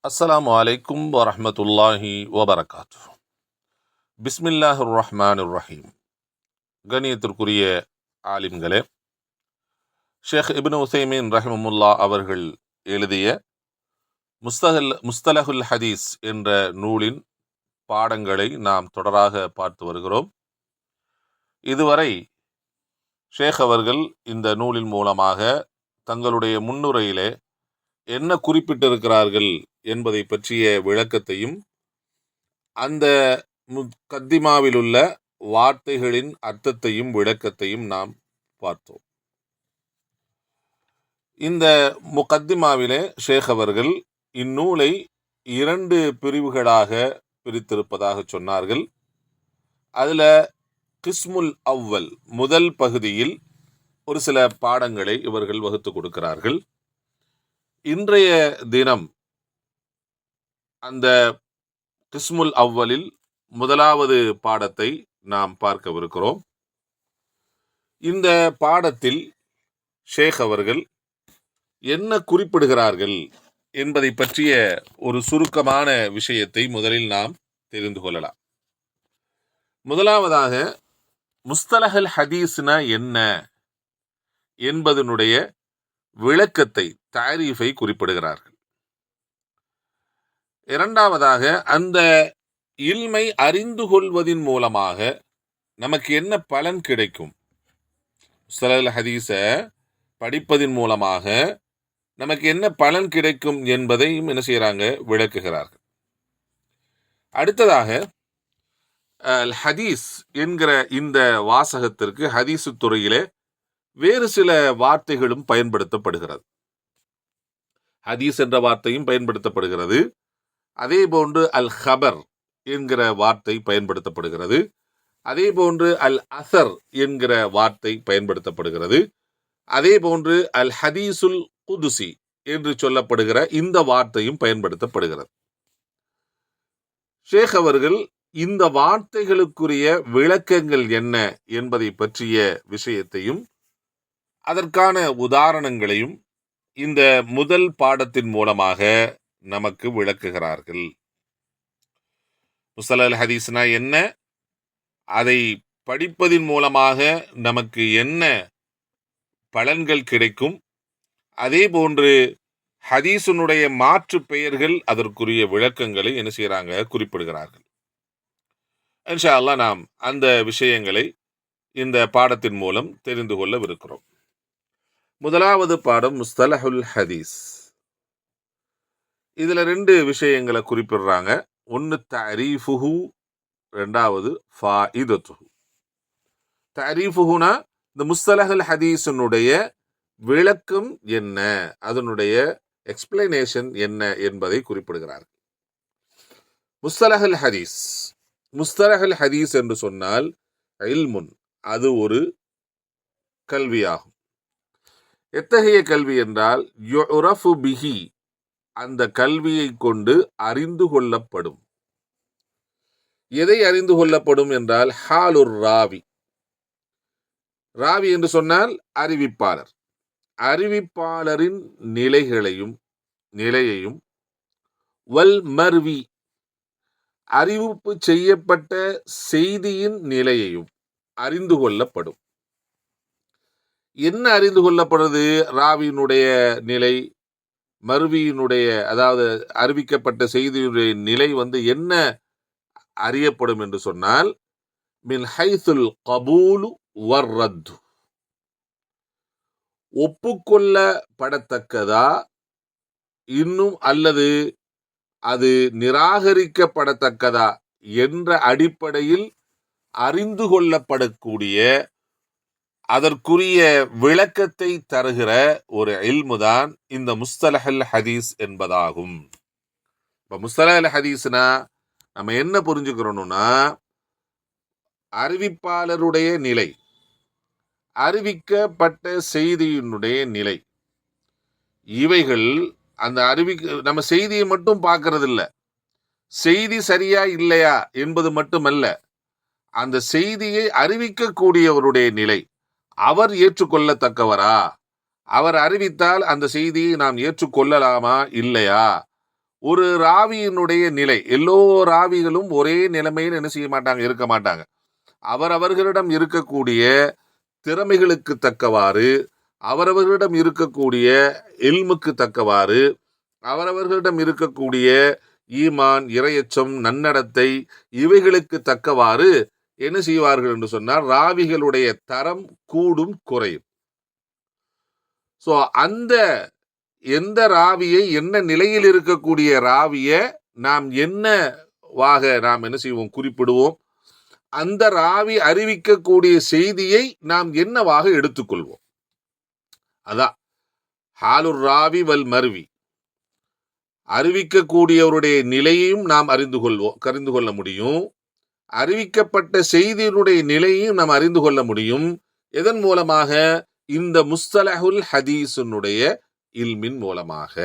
அஸ்ஸலாமு அலைக்கும் வரஹ்மத்துல்லாஹி வபரகாத்துஹு. பிஸ்மில்லாஹிர் ரஹ்மானிர் ரஹீம். கண்ணியத்திற்குரிய ஆலிம்களே, ஷேக் இப்னு உசைமீன் ரஹிமஹுல்லா அவர்கள் எழுதிய முஸ்தலஹுல் ஹதீஸ் என்ற நூலின் பாடங்களை நாம் தொடராக பார்த்து வருகிறோம். இதுவரை ஷேக் அவர்கள் இந்த நூலின் மூலமாக தங்களுடைய முன்னுரையிலே என்ன குறிப்பிட்டிருக்கிறார்கள் என்பதை பற்றிய விளக்கத்தையும், அந்த முகத்திமாவில் உள்ள வார்த்தைகளின் அர்த்தத்தையும் விளக்கத்தையும் நாம் பார்த்தோம். இந்த முகத்திமாவிலே ஷேக் அவர்கள் இந்நூலை 2 பிரிவுகளாக பிரித்திருப்பதாக சொன்னார்கள். அதுல கிஸ்முல் அவ்வல், முதல் பகுதியில் ஒரு சில பாடங்களை இவர்கள் வகுத்து கொடுக்கிறார்கள். இன்றைய தினம் அந்த கிஸ்முல் அவ்வலில் முதலாவது பாடத்தை நாம் பார்க்கவிருக்கிறோம். இந்த பாடத்தில் ஷேக் அவர்கள் என்ன குறிப்பிடுகிறார்கள் என்பதை பற்றிய ஒரு சுருக்கமான விஷயத்தை முதலில் நாம் தெரிந்து கொள்ளலாம். முதலாவதாக முஸ்தலஹல் ஹதீஸ்னா என்ன என்பதனுடைய விளக்கத்தை, தாரீஃபை குறிப்பிடுகிறார்கள். இரண்டாவதாக, அந்த இல்மை அறிந்து கொள்வதின் மூலமாக நமக்கு என்ன பலன் கிடைக்கும், முஸ்தலஹல் ஹதீஸ படிப்பதின் மூலமாக நமக்கு என்ன பலன் கிடைக்கும் என்பதையும் என்ன செய்யறாங்க, விளக்குகிறார்கள். அடுத்ததாக, ஹதீஸ் என்கிற இந்த வாசகத்திற்கு ஹதீசு துறையிலே வேறு சில வார்த்தைகளும் பயன்படுத்தப்படுகிறது. ஹதீஸ் என்ற வார்த்தையும் பயன்படுத்தப்படுகிறது. அதே போன்று அல் ஹபர் என்கிற வார்த்தை பயன்படுத்தப்படுகிறது. அதே போன்று அல் அசர் என்கிற வார்த்தை பயன்படுத்தப்படுகிறது. அதே போன்று அல் ஹதீசுல் குதுசி என்று சொல்லப்படுகிற இந்த வார்த்தையும் பயன்படுத்தப்படுகிறது. ஷேக் அவர்கள் இந்த வார்த்தைகளுக்குரிய விளக்கங்கள் என்ன என்பதை பற்றிய விஷயத்தையும் அதற்கான உதாரணங்களையும் இந்த முதல் பாடத்தின் மூலமாக நமக்கு விளக்குகிறார்கள். முஸ்தலஹுல் ஹதீஸ்னா என்ன, அதை படிப்பதின் மூலமாக நமக்கு என்ன பலன்கள் கிடைக்கும், அதே போன்று ஹதீஸுனுடைய மாற்று பெயர்கள், அதற்குரிய விளக்கங்களை என்ன செய்யறாங்க, குறிப்பிடுகிறார்கள். இன்ஷா அல்லாஹ் நாம் அந்த விஷயங்களை இந்த பாடத்தின் மூலம் தெரிந்து கொள்ளவிருக்கிறோம். முதலாவது பாடம் முஸ்தலஹுல் ஹதீஸ். இதுல 2 விஷயங்களை குறிப்பிடுறாங்க. ஒன்னு தஅரீஃபுஹு, இரண்டாவது ஃபாயிதத்துஹு. தஅரீஃபுஹுனா இந்த முஸ்தலஹுல் ஹதீஸினுடைய விளக்கம் என்ன, அதனுடைய எக்ஸ்பிளனேஷன் என்ன என்பதை குறிப்பிடுகிறார்கள். முஸ்தலஹுல் ஹதீஸ், முஸ்தலஹுல் ஹதீஸ் என்று சொன்னால் இல்முன், அது ஒரு கல்வியாகும். எத்தகைய கல்வி என்றால் யுரஃபு பிஹி, அந்த கல்வியை கொண்டு அறிந்து கொள்ளப்படும். எதை அறிந்து கொள்ளப்படும் என்றால் ஹாலுர் ராவி. ராவி என்று சொன்னால் அறிவிப்பாளர். அறிவிப்பாளரின் நிலையையும் வல் மர்வி, அறிவிப்பு செய்யப்பட்ட செய்தியின் நிலையையும் அறிந்து கொள்ளப்படும். என்ன அறிந்து கொள்ளப்படுது? ராவியினுடைய நிலை, மர்வியினுடைய, அதாவது அறிவிக்கப்பட்ட செய்தியுடைய நிலை என்ன அறியப்படும் என்று சொன்னால் மின் ஹைசுல் கபூலு வர் ரத்து, ஒப்புக்கொள்ளப்படத்தக்கதா இன்னும் அல்லது அது நிராகரிக்கப்படத்தக்கதா என்ற அடிப்படையில் அறிந்து கொள்ளப்படக்கூடிய, அதற்குரிய விளக்கத்தை தருகிற ஒரு இல்முதான் இந்த முஸ்தலஹுல் ஹதீஸ் என்பதாகும். இப்ப முஸ்தலஹுல் ஹதீஸ்னா நம்ம என்ன புரிஞ்சுக்கிறோம்னா, அறிவிப்பாளருடைய நிலை, அறிவிக்கப்பட்ட செய்தியினுடைய நிலை, இவைகள் அந்த நம்ம செய்தியை மட்டும் பார்க்கறது இல்ல, செய்தி சரியா இல்லையா என்பது மட்டுமல்ல, அந்த செய்தியை அறிவிக்கக்கூடியவருடைய நிலை, அவர் ஏற்றுக்கொள்ளத்தக்கவரா, அவர் அறிவித்தால் அந்த செய்தியை நாம் ஏற்றுக்கொள்ளலாமா இல்லையா, ஒரு ராவியினுடைய நிலை, எல்லோ ராவிகளும் ஒரே நிலைமையில் என்ன செய்ய மாட்டாங்க, இருக்க மாட்டாங்க. அவரவர்களிடம் இருக்கக்கூடிய திறமைகளுக்கு தக்கவாறு, அவரவர்களிடம் இருக்கக்கூடிய இல்முக்கு தக்கவாறு, அவரவர்களிடம் இருக்கக்கூடிய ஈமான், இறையச்சம், நன்னடத்தை, இவைகளுக்கு தக்கவாறு என்ன செய்வார்கள் என்று சொன்னால் ராவிகளுடைய தரம் கூடும் குறையும். சோ அந்த எந்த ராவியை, என்ன நிலையில் இருக்கக்கூடிய ராவிய நாம் என்னவாக நாம் என்ன செய்வோம், குறிப்பிடுவோம். அந்த ராவி அறிவிக்கக்கூடிய செய்தியை நாம் என்னவாக எடுத்துக்கொள்வோம். அதான் ஹாலுர் ராவி வல் மர்வி, அறிவிக்கக்கூடியவருடைய நிலையையும் நாம் அறிந்து கொள்ள முடியும். அறிவிக்கப்பட்ட செய்தியினுடைய நிலையையும் நாம் அறிந்து கொள்ள முடியும். எதன் மூலமாக? இந்த முஸ்தலஹுல் ஹதீஸுடைய இல்மின் மூலமாக.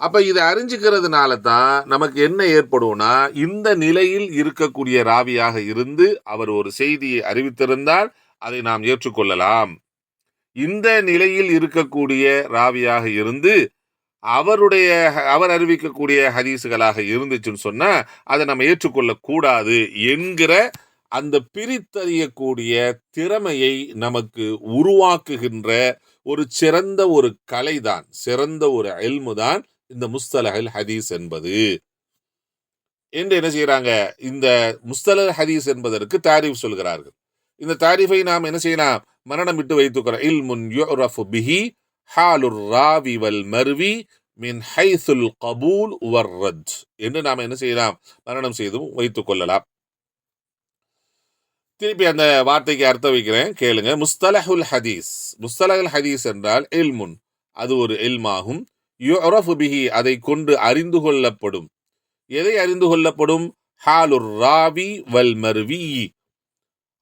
அப்ப இதை அறிஞ்சுக்கிறதுனால தான் நமக்கு என்ன ஏற்படும்னா, இந்த நிலையில் இருக்கக்கூடிய ராவியாக இருந்து அவர் ஒரு செய்தியை அறிவித்திருந்தால் அதை நாம் ஏற்றுக்கொள்ளலாம். இந்த நிலையில் இருக்கக்கூடிய ராவியாக இருந்து அவர் அறிவிக்கக்கூடிய ஹதீஸுகளாக இருந்துச்சுன்னு சொன்னா அதை நம்ம ஏற்றுக்கொள்ள கூடாது என்கிற அந்த பிரித்தறியக்கூடிய திறமையை நமக்கு உருவாக்குகின்ற ஒரு சிறந்த ஒரு கலைதான், சிறந்த ஒரு இல்மு தான் இந்த முஸ்தலஹுல் ஹதீஸ் என்பது என்று என்ன செய்யறாங்க, இந்த முஸ்தலஹுல் ஹதீஸ் என்பதற்கு தாரீஃப் சொல்கிறார்கள். இந்த தாரீஃபை நாம் என்ன செய்யலாம், மரணம் விட்டு வைத்துக்கிறோம். இல்முன் யுரஃபு பிஹி ஹாலுர் ராவி வல் மர்வி மின் ஹைசுல் கபூல் வர் ரத் என்று நாம் என்ன செய்யலாம், மரணம் செய்தும் வைத்துக் கொள்ளலாம். திருப்பி அந்த வார்த்தைக்கு அர்த்தம் வைக்கிறேன், கேளுங்க. முஸ்தலஹுல் ஹதீஸ், முஸ்தலஹுல் ஹதீஸ் என்றால் இல்முன், அது ஒரு இல்மாகும். யுரஃபு பிஹி, அதை கொண்டு அறிந்து கொள்ளப்படும். எதை அறிந்து கொள்ளப்படும்? ஹாலுர் ராவி வல் மர்வி,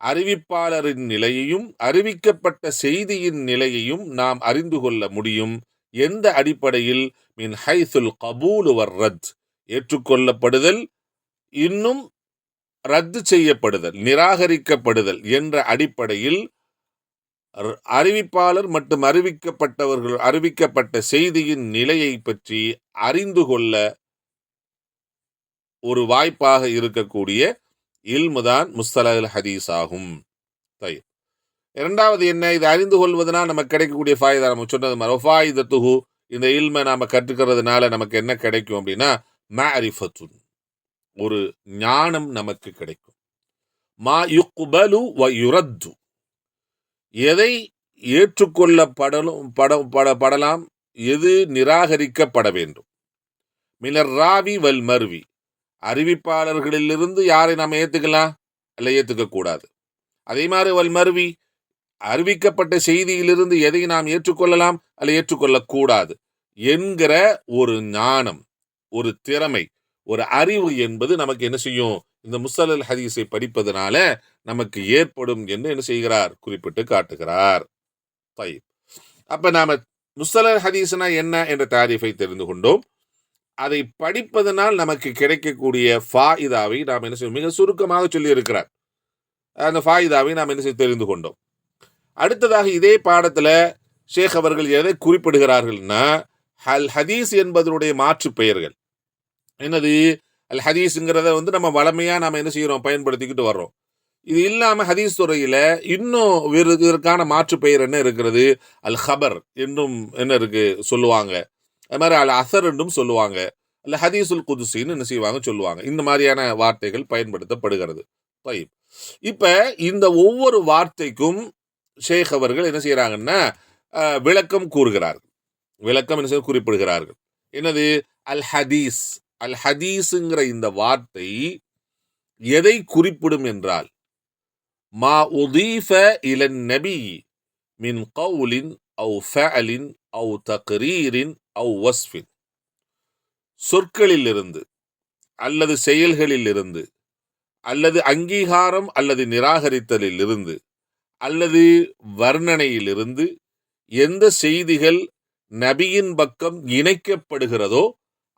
அறிவிப்பாளரின் நிலையையும் அறிவிக்கப்பட்ட செய்தியின் நிலையையும் நாம் அறிந்து கொள்ள முடியும். எந்த அடிப்படையில்? மின் ஹைசுல் கபூல் வர் ரத், ஏற்றுக்கொள்ளப்படுதல் இன்னும் ரத்து செய்யப்படுதல், நிராகரிக்கப்படுதல் என்ற அடிப்படையில் அறிவிப்பாளர் மற்றும் அறிவிக்கப்பட்ட செய்தியின் நிலையை பற்றி அறிந்து கொள்ள ஒரு வாய்ப்பாக இருக்கக்கூடிய இல்முதான் முஸ்தலஹுல் ஹதீஸ் ஆகும். இரண்டாவது என்ன? இது அறிந்து கொள்வதனால் நமக்கு கிடைக்கக்கூடிய ஃபாயிதா, நம்ம சொன்னது மாதிரி ஃபாயிதத்துஹு, இந்த இல்மை நாம கற்றுக்கிறதுனால நமக்கு என்ன கிடைக்கும் அப்படின்னா, மஅரிஃபத்துன், ஒரு ஞானம் நமக்கு கிடைக்கும். மா யுக்பலு வ யுரத்து, எதை ஏற்றுக்கொள்ளப்படலாம், எது நிராகரிக்கப்பட வேண்டும். மினர் ராவி வல் மர்வி, அறிவிப்பாளர்களிலிருந்து யாரை நாம் ஏத்துக்கலாம், அல்ல ஏத்துக்க கூடாது. அதே மாதிரி வல் மர்வி, அறிவிக்கப்பட்ட செய்தியிலிருந்து எதை நாம் ஏற்றுக்கொள்ளலாம், அல்ல ஏற்றுக்கொள்ளக்கூடாது என்கிற ஒரு ஞானம், ஒரு திறமை, ஒரு அறிவு என்பது நமக்கு என்ன செய்யும், இந்த முஸ்தலஹுல் ஹதீஸை படிப்பதனால நமக்கு ஏற்படும் என்று என்ன செய்கிறார், குறிப்பிட்டு காட்டுகிறார். அப்ப நாம முஸ்தலஹுல் ஹதீஸ்னா என்ன என்ற தாரீஃபை தெரிந்து கொண்டோம். அதை படிப்பதனால் நமக்கு கிடைக்கக்கூடிய ஃபாயிதாவை நாம் என்ன செய்வோம், மிக சுருக்கமாக சொல்லி இருக்கிறார். அந்த ஃபாயிதாவை நாம் என்ன செய்ய தெரிந்து கொண்டோம். அடுத்ததாக இதே பாடத்துல ஷேக் அவர்கள் எதை குறிப்பிடுகிறார்கள்னா, அல் ஹதீஸ் என்பதனுடைய மாற்று பெயர்கள் என்னது? அல் ஹதீஸ்ங்கிறத நம்ம வளமையா நாம என்ன செய்யறோம், பயன்படுத்திக்கிட்டு வர்றோம். இது இல்லாம ஹதீஸ் துறையில இன்னும் வேறு இதற்கான மாற்று பெயர் என்ன இருக்கிறது? அல் ஹபர் என்றும் என்ன இருக்கு சொல்லுவாங்க. அது மாதிரி அல் அசர் என்றும் சொல்லுவாங்க. அல்ல ஹதீசுல் குதுசின்னு என்ன செய்வாங்க சொல்லுவாங்க. இந்த மாதிரியான வார்த்தைகள் பயன்படுத்தப்படுகிறது. இப்ப இந்த ஒவ்வொரு வார்த்தைக்கும் ஷேக் அவர்கள் என்ன செய்யறாங்கன்னா விளக்கம் கூறுகிறார்கள். விளக்கம் என்ன செய்ய குறிப்பிடுகிறார்கள். என்னது? அல் ஹதீஸ். அல் ஹதீஸ்ங்கிற இந்த வார்த்தை எதை குறிப்பிடும் என்றால், மா உதீஃப இலன் நபி மின் கவுலின் அவ் ஃபஅலின் அவ் தக்ரீரின் அவ் வஸ்ஃபின், சொற்களில் இருந்து அல்லது செயல்களில் இருந்து அல்லது அங்கீகாரம் அல்லது நிராகரித்தலில் இருந்து அல்லது வர்ணனையிலிருந்து எந்த செய்திகள் நபியின் பக்கம் இணைக்கப்படுகிறதோ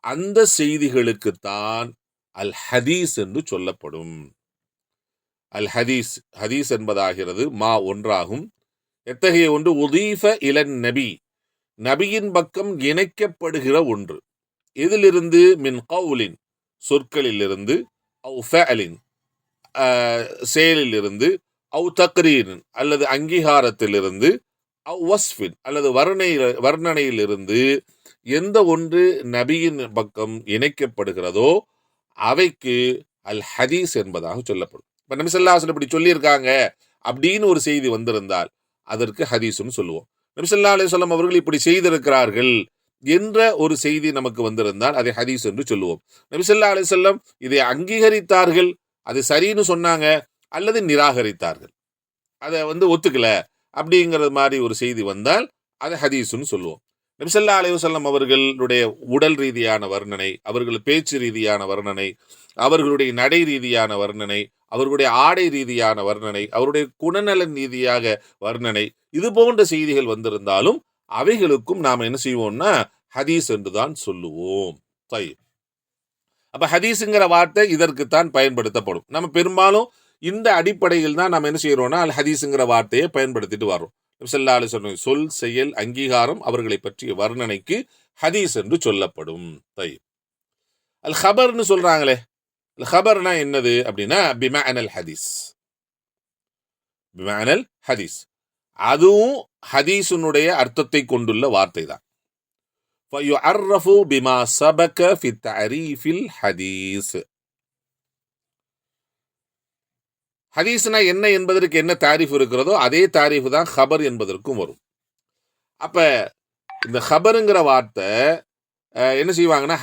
அந்த செய்திகளுக்குத்தான் அல் ஹதீஸ் என்று சொல்லப்படும். அல் ஹதீஸ், ஹதீஸ் என்பதாகிறது மா ஒன்றாகும். எத்தகைய ஒன்று? உதீஃப இலன் நபி, நபியின் பக்கம் இணைக்கப்படுகிற ஒன்று. எதிலிருந்து? மின் கவுலின், சொற்களிலிருந்து, அவ் ஃபஅலின், செயலிலிருந்து, அவ் தக்ரீரின், அல்லது அங்கீகாரத்திலிருந்து, அவ் வஸ்ஃபின், அல்லது வர்ணனையிலிருந்து எந்த ஒன்று நபியின் பக்கம் இணைக்கப்படுகிறதோ அவைக்கு அல் ஹதீஸ் என்பதாக சொல்லப்படும். இப்ப நபி ஸல்லல்லாஹு அலைஹி வஸல்லம் இப்படி சொல்லியிருக்காங்க அப்படின்னு ஒரு செய்தி வந்திருந்தால் அதற்கு ஹதீஸ்னு சொல்லுவோம். நபி ஸல்லல்லாஹு அலைஹி வஸல்லம் அவர்கள் இப்படி செய்திருக்கிறார்கள் என்ற ஒரு செய்தி நமக்கு வந்திருந்தால் அதை ஹதீஸ் என்று சொல்லுவோம். நபி ஸல்லல்லாஹு அலைஹி வஸல்லம் இதை அங்கீகரித்தார்கள், அது சரின்னு சொன்னாங்க, அல்லது நிராகரித்தார்கள், அதை ஒத்துக்கல அப்படிங்கிறது மாதிரி ஒரு செய்தி வந்தால் அதை ஹதீஸ்னு சொல்லுவோம். நபி ஸல்லல்லாஹு அலைஹி வஸல்லம் அவர்களுடைய உடல் ரீதியான வர்ணனை, அவர்கள் பேச்சு ரீதியான வர்ணனை, அவர்களுடைய நடை ரீதியான வர்ணனை, அவர்களுடைய ஆடை ரீதியான வர்ணனை, அவருடைய குணநலன் ரீதியாக வர்ணனை, இது போன்ற செய்திகள் வந்திருந்தாலும் அவைகளுக்கும் நாம் என்ன செய்வோம்னா ஹதீஸ் என்றுதான் சொல்லுவோம். அப்ப ஹதீஸுங்கிற வார்த்தை இதற்குத்தான் பயன்படுத்தப்படும். நம்ம பெரும்பாலும் இந்த அடிப்படையில் தான் நம்ம என்ன செய்யறோம்னா அல் ஹதீஸுங்கிற வார்த்தையை பயன்படுத்திட்டு வர்றோம். ஸல்லல்லாஹு அலைஹி வஸல்லம் சொல், செயல், அங்கீகாரம், அவர்களை பற்றிய வர்ணனைக்கு ஹதீஸ் என்று சொல்லப்படும். அல் ஹபர்னு சொல்றாங்களே, அல் ஹபர்னா என்னது அப்படின்னா பிமஅனல் ஹதீஸ், பிமஅனல் ஹதீஸ், அதுவும் ஹதீஸுனுடைய அர்த்தத்தை கொண்டுள்ள வார்த்தை தான். ஃபயுஅர்ரஃபு பிமா சபக ஃபி தஅரீஃபில் ஹதீஸ். ஹதீஸ்னா என்ன என்பதற்கு என்ன தாரிஃப் இருக்கிறதோ அதே தாரிஃப் தான் ஹபர் என்பதற்கும் வரும். அப்ப இந்த ஹபருங்கிற வார்த்தை என்ன செய்வாங்கன்னா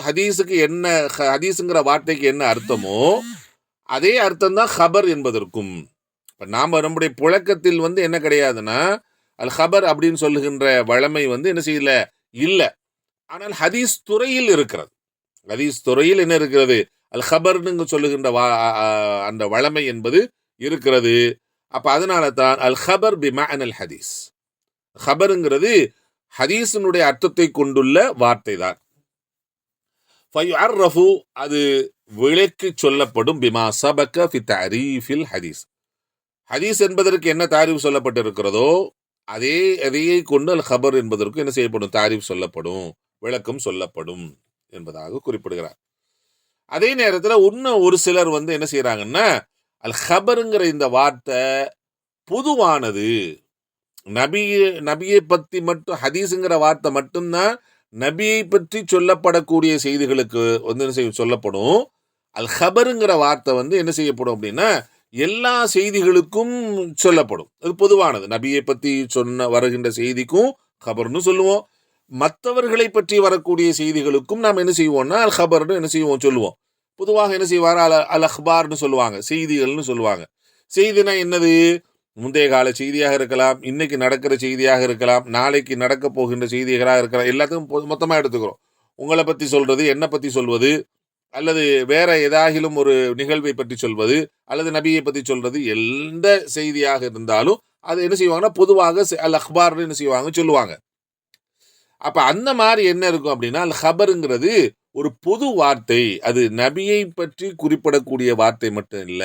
ஹதீஸுக்கு என்ன, ஹதீஸுங்கிற வார்த்தைக்கு என்ன அர்த்தமோ அதே அர்த்தம் தான் ஹபர் என்பதற்கும். இப்ப நாம நம்முடைய புழக்கத்தில் என்ன கிடையாதுன்னா அல் ஹபர் அப்படின்னு சொல்லுகின்ற வழமை என்ன செய்யல, இல்ல. ஆனால் ஹதீஸ் துறையில் இருக்கிறது. ஹதீஸ் துறையில் என்ன இருக்கிறது? அல் ஹபர்னு சொல்லுகின்ற அந்த வழமை என்பது இருக்கிறது. அப்ப அதனால தான் அல் ஹபர் பிமஅனல் ஹதீஸ், ஹபருங்கிறது ஹதீஸினுடைய அர்த்தத்தை கொண்டுள்ள வார்த்தை தான். ஃபயுஅர்ரஃபு, அது விளக்கி சொல்லப்படும், பிமா சபக ஃபி தஅரீஃபில் ஹதீஸ், ஹதீஸ் என்பதற்கு என்ன தாரீஃப் சொல்லப்பட்டிருக்கிறதோ அதையே கொண்டு அல் ஹபர் என்பதற்கு என்ன செய்யப்படும், தாரீஃப் சொல்லப்படும், விளக்கம் சொல்லப்படும் என்பதாக குறிப்பிடுகிறார். அதே நேரத்தில் இன்னும் ஒரு சிலர் என்ன செய்யறாங்கன்னா அல் ஹபருங்கிற இந்த வார்த்தை பொதுவானது, நபியை பத்தி மட்டும், ஹதீஸுங்கிற வார்த்தை மட்டும்தான் நபியை பற்றி சொல்லப்படக்கூடிய செய்திகளுக்கு என்ன சொல்லப்படும். அல் ஹபருங்கிற வார்த்தை என்ன செய்யப்படும் அப்படின்னா எல்லா செய்திகளுக்கும் சொல்லப்படும். அது பொதுவானது. நபியை பற்றி வருகின்ற செய்திக்கும் ஹபர்னு சொல்லுவோம். மற்றவர்களை பற்றி வரக்கூடிய செய்திகளுக்கும் நாம் என்ன செய்வோம்னா அல் ஹபர்னு என்ன செய்வோம் சொல்லுவோம். பொதுவாக என்ன செய்வார், அல் அஹ்பார்னு சொல்லுவாங்க, செய்திகள்னு சொல்லுவாங்க. செய்தினா என்னது? முந்தைய கால செய்தியாக இருக்கலாம், இன்னைக்கு நடக்கிற செய்தியாக இருக்கலாம், நாளைக்கு நடக்க போகின்ற செய்திகளாக இருக்கலாம். எல்லாத்துக்கும் மொத்தமாக எடுத்துக்கிறோம். உங்களை பற்றி சொல்றது, என்னை பற்றி சொல்வது, அல்லது வேற ஏதாகிலும் ஒரு நிகழ்வை பற்றி சொல்வது, அல்லது நபியை பற்றி சொல்றது, எந்த செய்தியாக இருந்தாலும் அது என்ன செய்வாங்கன்னா பொதுவாக அல் அஹ்பார்னு என்ன செய்வாங்க சொல்லுவாங்க. அப்ப அந்த மாதிரி என்ன இருக்கும் அப்படின்னா அல் ஹபருங்கிறது ஒரு பொது வார்த்தை. அது நபியை பற்றி குறிப்பிடக்கூடிய வார்த்தை மட்டும் இல்ல,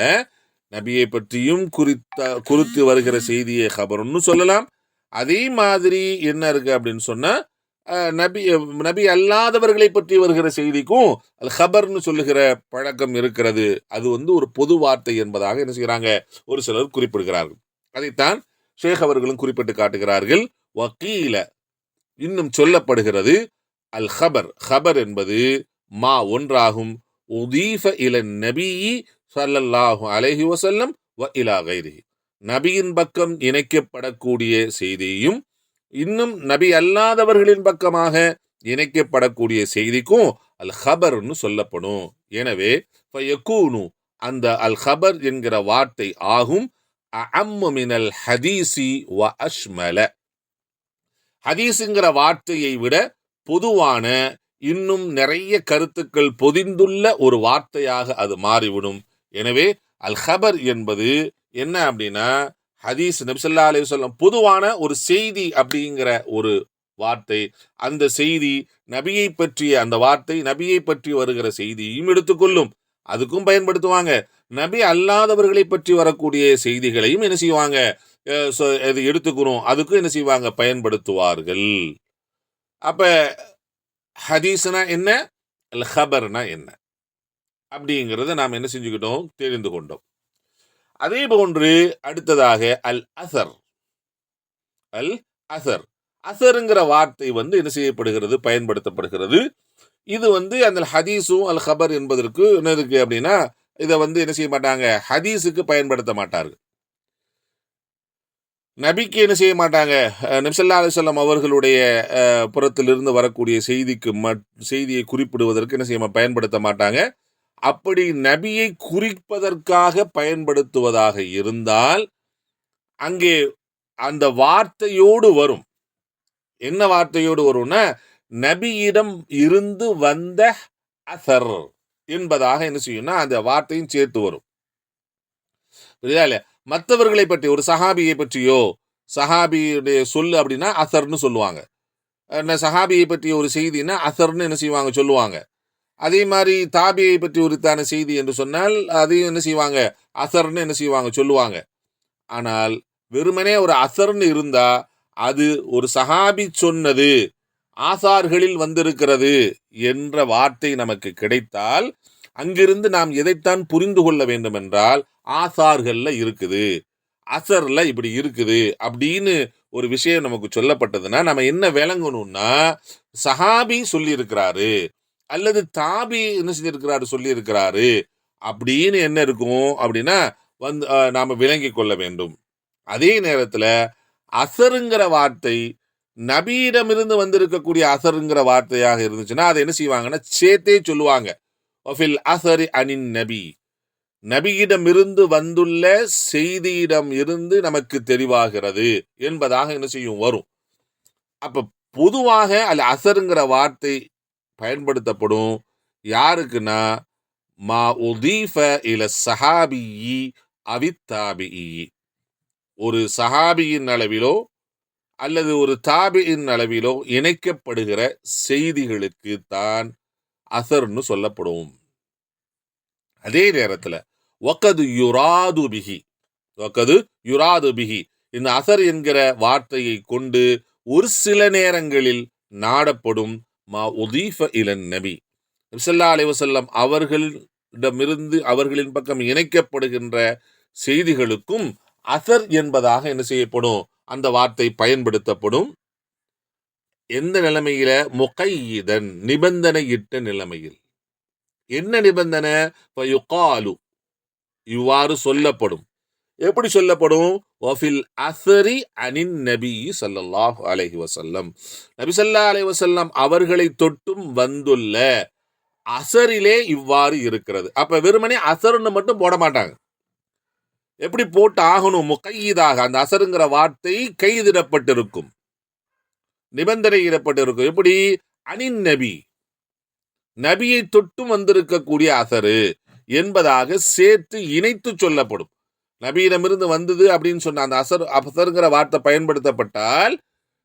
நபியை பற்றியும் குறித்து வருகிற செய்தியை ஹபர்னு சொல்லலாம். அதே மாதிரி என்ன இருக்கு அப்படின்னு சொன்னா நபி அல்லாதவர்களை பற்றி வருகிற செய்திக்கும் அல் ஹபர்னு சொல்லுகிற பழக்கம் இருக்கிறது. அது ஒரு பொது வார்த்தை என்பதாக என்ன செய்யறாங்க ஒரு சிலர் குறிப்பிடுகிறார்கள். அதைத்தான் ஷேக் அவர்களும் குறிப்பிட்டு காட்டுகிறார்கள். வக்கீல, இன்னும் சொல்லப்படுகிறது, அல் ஹபர், ஹபர் என்பது மா ஒன்றாகும், உதீஃப இல நபி ஸல்லல்லாஹு அலைஹி வஸல்லம் வ இலா கைரிஹி, நபியின் பக்கம் இணைக்கப்படக்கூடிய செய்தியும் இன்னும் நபி அல்லாதவர்களின் பக்கமாக இணைக்கப்படக்கூடிய செய்திக்கும் அல் ஹபர்னு சொல்லப்படும். எனவே ஃபயகூனு, அந்த அல் ஹபர் என்கிற வார்த்தை ஆகும், அஅம்மு மினல் ஹதீஸி வ அஷ்மல, ஹதீஸுங்கிற வார்த்தையை விட பொதுவான இன்னும் நிறைய கருத்துக்கள் பொதிந்துள்ள ஒரு வார்த்தையாக அது மாறிவிடும். எனவே அல் ஹபர் என்பது என்ன அப்படின்னா ஹதீஸ், நபி ஸல்லல்லாஹு அலைஹி வஸல்லம் பொதுவான ஒரு செய்தி அப்படிங்கிற ஒரு வார்த்தை. அந்த செய்தி நபியை பற்றிய, அந்த வார்த்தை நபியை பற்றி வருகிற செய்தியும் எடுத்துக்கொள்ளும், அதுக்கும் பயன்படுத்துவாங்க. நபி அல்லாதவர்களை பற்றி வரக்கூடிய செய்திகளையும் என்ன செய்வாங்க எடுத்துக்கிறோம், அதுக்கும் என்ன செய்வாங்க பயன்படுத்துவார்கள். அப்ப ஹதீஸ்னா என்ன, அல் ஹபர்னா என்ன அப்படிங்கிறத நாம் என்ன செஞ்சுக்கிட்டோம், தெரிந்து கொண்டோம். அதே போன்று அடுத்ததாக அல் அசர். அல் அசர், அசருங்கிற வார்த்தை என்ன செய்யப்படுகிறது, பயன்படுத்தப்படுகிறது. இது அந்த ஹதீஸும் அல் ஹபர் என்பதற்கு என்ன இருக்கு அப்படின்னா, இதை என்ன செய்ய மாட்டாங்க, ஹதீஸுக்கு பயன்படுத்த மாட்டார்கள். நபிக்கு என்ன செய்ய மாட்டாங்க, நபி ஸல்லல்லாஹு அலைஹி வஸல்லம் அவர்களுடைய புறத்திலிருந்து வரக்கூடிய செய்தியை குறிப்பிடுவதற்கு என்ன செய்ய பயன்படுத்த மாட்டாங்க. அப்படி நபியை குறிப்பதற்காக பயன்படுத்துவதாக இருந்தால் அங்கே அந்த வார்த்தையோடு வரும். என்ன வார்த்தையோடு வரும்னா, நபியிடம் இருந்து வந்த அசர் என்பதாக என்ன செய்யும்னா அந்த வார்த்தையும் சேர்த்து வரும். புரியுதா இல்லையா? மற்றவர்களை பற்றி, ஒரு சஹாபியை பற்றியோ, சஹாபியுடைய சொல்லு அப்படின்னா அசர்னு சொல்லுவாங்க. சஹாபியை பற்றிய ஒரு செய்தின்னா அசர்னு என்ன செய்வாங்க, சொல்லுவாங்க. அதே மாதிரி தாபியை பற்றி உரித்தான செய்தி என்று சொன்னால் அதையும் என்ன செய்வாங்க, அசர்னு என்ன செய்வாங்க, சொல்லுவாங்க. ஆனால் வெறுமனே ஒரு அசர்னு இருந்தா அது ஒரு சஹாபி சொன்னது, ஆசார்களில் வந்திருக்கிறது என்ற வார்த்தை நமக்கு கிடைத்தால் அங்கிருந்து நாம் எதைத்தான் புரிந்து கொள்ள வேண்டும் என்றால், ஆசார்கள்ல இருக்குது, அசர்ல இப்படி இருக்குது அப்படின்னு ஒரு விஷயம் நமக்கு சொல்லப்பட்டதுன்னா நம்ம என்ன விளங்கணும்னா, சஹாபி சொல்லி இருக்கிறாரு அல்லது தாபி என்ன செஞ்சிருக்கிறாரு, சொல்லி இருக்கிறாரு அப்படின்னு என்ன இருக்கும் அப்படின்னா நாம விளங்கி கொள்ள வேண்டும். அதே நேரத்தில் அசருங்கிற வார்த்தை நபியிடமிருந்து வந்திருக்கக்கூடிய அசருங்கிற வார்த்தையாக இருந்துச்சுன்னா அதை என்ன செய்வாங்கன்னா சேர்த்தே சொல்லுவாங்க. அசரி அனின் நபி, நபியிடமிருந்து வந்துள்ள செய்தியிடம் இருந்து நமக்கு தெரிவாகிறது என்பதாக என்ன செய்யும், வரும். அப்ப பொதுவாக அல்ல அசருங்கிற வார்த்தை பயன்படுத்தப்படும் யாருக்குன்னா, மா உதீஃப இல சஹாபியி அவித்தாபியி, ஒரு சஹாபியின் அளவிலோ அல்லது ஒரு தாபியின் அளவிலோ இணைக்கப்படுகிற செய்திகளுக்கு தான் அசர்னு சொல்லப்படும். அதே நேரத்தில் வகது யுராது பிஹி, இந்த அசர் என்கிற வார்த்தையை கொண்டு ஒரு சில நேரங்களில் நாடப்படும் மா உதீஃப இலன் நபி, ஸல்லல்லாஹு அலைஹி வஸல்லம் அவர்களிடமிருந்து அவர்களின் பக்கம் இணைக்கப்படுகின்ற செய்திகளுக்கும் அசர் என்பதாக என்ன செய்யப்படும், அந்த வார்த்தை பயன்படுத்தப்படும். எந்த நிலைமையில, முகையிதன், நிபந்தனையிட்ட நிலைமையில். என்ன நிபந்தனை, ஃபயுகாலு, இவ்வாறு சொல்லப்படும். எப்படி சொல்லப்படும், வஃபில் அஸரி அனின் நபி ஸல்லல்லாஹு அலைஹி வஸல்லம், நபி ஸல்லல்லாஹு அலைஹி வஸல்லம் அவர்களை தொட்டும் வந்துள்ள அசரிலே இவ்வாறு இருக்கிறது. அப்ப வெறுமனே அசர்னு மட்டும் போட மாட்டாங்க. எப்படி போட்டு ஆகணும், முகையிதாக, அந்த அசருங்கிற வார்த்தை கைதிடப்பட்டிருக்கும், நிபந்தனையிடப்பட்டிருக்கும். எப்படி, அனின் நபி, நபியை தொட்டும் வந்திருக்கக்கூடிய அசரு என்பதாக சேர்த்து இணைத்து சொல்லப்படும். நபியிடமிருந்து வந்தது அப்படின்னு சொன்ன அந்த அசருங்கிற வார்த்தை பயன்படுத்தப்பட்டால்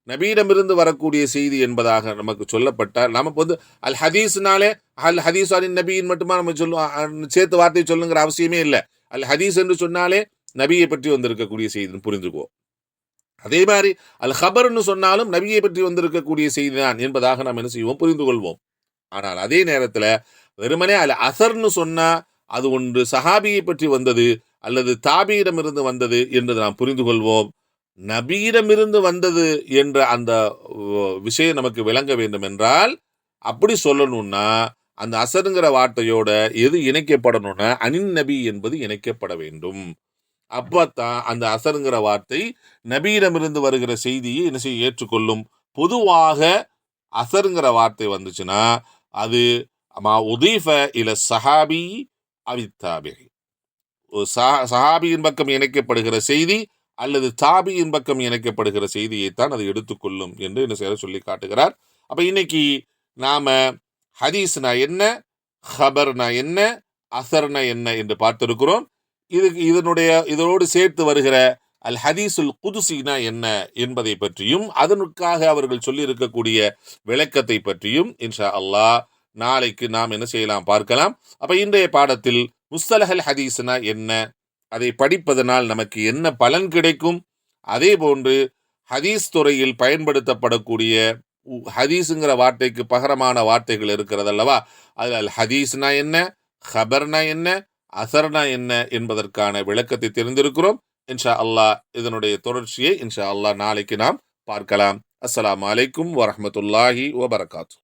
நபியிடமிருந்து வரக்கூடிய செய்தி என்பதாக நமக்கு சொல்லப்பட்டால், நமக்கு அல் ஹதீஸ்னாலே அல் ஹதீஸ் அனின் நபியின் மட்டுமா நம்ம சொல்லுவோம், சேர்த்து வார்த்தை சொல்லுங்கிற அவசியமே இல்லை. அல் ஹதீஸ் என்று சொன்னாலே நபியை பற்றி வந்திருக்கக்கூடிய செய்தின்னு புரிஞ்சுக்குவோம். அதே மாதிரி அல் ஹபர்னு சொன்னாலும் நபியை பற்றி வந்திருக்கக்கூடிய செய்தி தான் என்பதாக நாம் என்ன செய்வோம், புரிந்து கொள்வோம். ஆனால் அதே நேரத்தில் வெறுமனே அல் அசர்னு சொன்னா அது ஒன்று சஹாபியை பற்றி வந்தது அல்லது தாபியிடமிருந்து வந்தது என்று நாம் புரிந்து கொள்வோம். நபியிடமிருந்து வந்தது என்ற அந்த விஷயம் நமக்கு விளங்க வேண்டும் என்றால், அப்படி சொல்லணும்னா அந்த அசருங்கிற வார்த்தையோட எது இணைக்கப்படணும்னா அனின் நபி என்பது இணைக்கப்பட வேண்டும். அப்பத்தான் அந்த அசருங்கிற வார்த்தை நபியிடமிருந்து வருகிற செய்தியை என்ன செய்ய ஏற்றுக்கொள்ளும். பொதுவாக அசருங்கிற வார்த்தை வந்துச்சுன்னா அது மா உதீஃப இல சஹாபி அவித்தாபி, சஹாபியின் பக்கம் இணைக்கப்படுகிற செய்தி அல்லது தாபியின் பக்கம் இணைக்கப்படுகிற செய்தியைத்தான் அது எடுத்துக்கொள்ளும் என்று என்ன செய்ய சொல்லி காட்டுகிறார். அப்ப இன்னைக்கு நாம ஹதீஸ்னா என்ன, ஹபர்னா என்ன, அசர்னா என்ன என்று பார்த்திருக்கிறோம். இதனோடு சேர்த்து வருகிற அல் ஹதீசுல் குதுசினா என்ன என்பதை பற்றியும் அதனுக்காக அவர்கள் சொல்லி இருக்கக்கூடிய விளக்கத்தை பற்றியும் இன்ஷா அல்லாஹ் நாளைக்கு நாம் என்ன செய்யலாம், பார்க்கலாம். அப்ப இன்றைய பாடத்தில் முஸ்தலஹல் ஹதீஸ்னா என்ன, அதை படிப்பதனால் நமக்கு என்ன பலன் கிடைக்கும், அதே போன்று ஹதீஸ் துறையில் பயன்படுத்தப்படக்கூடிய ஹதீஸுங்கிற வார்த்தைக்கு பகரமான வார்த்தைகள் இருக்கிறது அல்லவா? அது அல் ஹதீஸ்னா என்ன, ஹபர்னா என்ன, அசர்னா என்ன என்பதற்கான விளக்கத்தை தெரிந்திருக்கிறோம். இன்ஷா அல்லாஹ் இதனுடைய தொடர்ச்சியை இன்ஷா அல்லாஹ் நாளைக்கு நாம் பார்க்கலாம். அஸ்ஸலாமு அலைக்கும் வரஹ்மத்துல்லாஹி வபரகாத்துஹு.